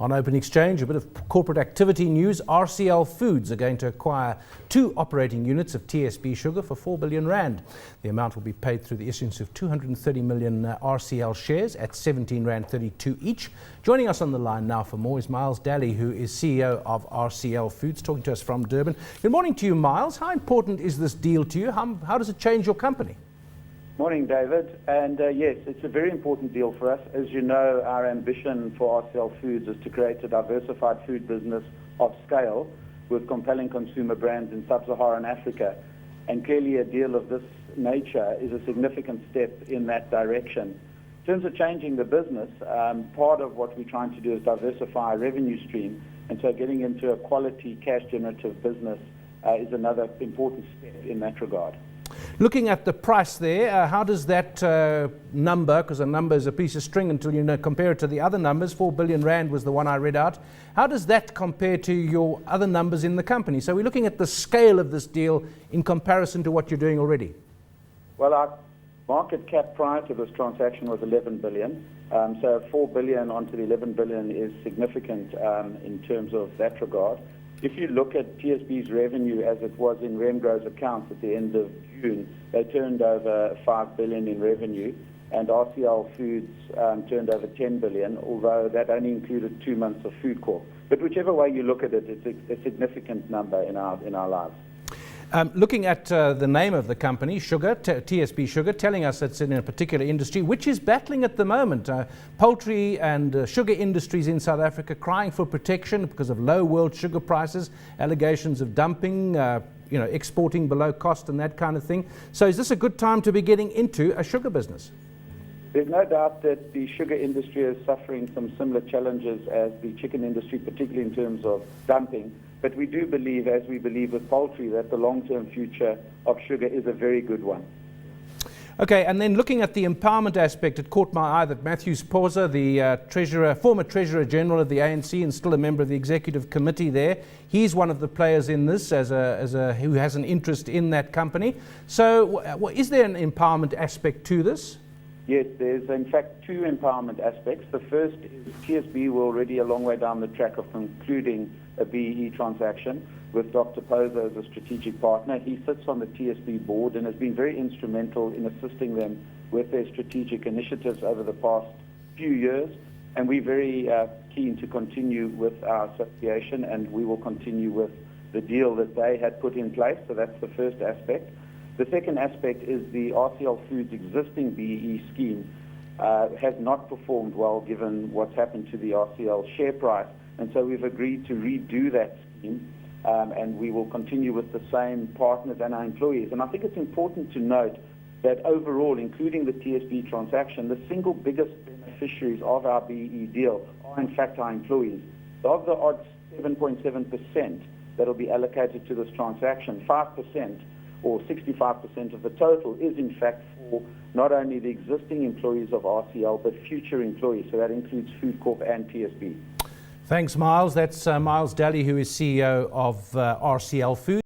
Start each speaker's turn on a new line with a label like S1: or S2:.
S1: On open exchange, a bit of corporate activity news. RCL Foods are going to acquire 2 operating units of TSB Sugar for R4 billion. The amount will be paid through the issuance of 230 million RCL shares at R17.32 each. Joining us on the line now for more is Miles Daly, who is CEO of RCL Foods, talking to us from Durban. Good morning to you, Miles. How important is this deal to you? How does it change your company?
S2: Morning, David. And yes, it's a very important deal for us. As you know, our ambition for RCL Foods is to create a diversified food business of scale with compelling consumer brands in sub-Saharan Africa. And clearly a deal of this nature is a significant step in that direction. In terms of changing the business, part of what we're trying to do is diversify our revenue stream. And so getting into a quality cash generative business is another important step in that regard.
S1: Looking at the price there, how does that number, because a number is a piece of string until you compare it to the other numbers, R4 billion was the one I read out. How does that compare to your other numbers in the company? So we're looking at the scale of this deal in comparison to what you're doing already.
S2: Well, our market cap prior to this transaction was 11 billion. So 4 billion onto the 11 billion is significant in terms of that regard. If you look at TSB's revenue as it was in Remgro's accounts at the end of June, they turned over 5 billion in revenue, and RCL Foods turned over 10 billion, although that only included 2 months of Food Corp. But whichever way you look at it, it's a significant number in our lives.
S1: Looking at the name of the company, Sugar, TSB Sugar, telling us it's in a particular industry which is battling at the moment. Poultry and sugar industries in South Africa crying for protection because of low world sugar prices, allegations of dumping, exporting below cost and that kind of thing. So is this a good time to be getting into a sugar business?
S2: There's no doubt that the sugar industry is suffering some similar challenges as the chicken industry, particularly in terms of dumping. But we do believe, as we believe with poultry, that the long-term future of sugar is a very good one.
S1: Okay, and then looking at the empowerment aspect, it caught my eye that Matthew Sposa, the former Treasurer General of the ANC and still a member of the Executive Committee there, he's one of the players in this who has an interest in that company. So is there an empowerment aspect to this?
S2: Yes, there's in fact 2 empowerment aspects. The first is TSB will already a long way down the track of concluding a BEE transaction with Dr. Posa as a strategic partner. He sits on the TSB board and has been very instrumental in assisting them with their strategic initiatives over the past few years. And we're very keen to continue with our association, and we will continue with the deal that they had put in place. So that's the first aspect. The second aspect is the RCL Foods existing BEE scheme has not performed well given what's happened to the RCL share price. And so we've agreed to redo that scheme, and we will continue with the same partners and our employees. And I think it's important to note that overall, including the TSB transaction, the single biggest beneficiaries of our BEE deal are in fact our employees. So of the odds 7.7% that will be allocated to this transaction, 5% or 65% of the total is in fact for not only the existing employees of RCL, but future employees. So that includes Food Corp and TSB.
S1: Thanks, Miles. That's Miles Daly, who is CEO of RCL Foods.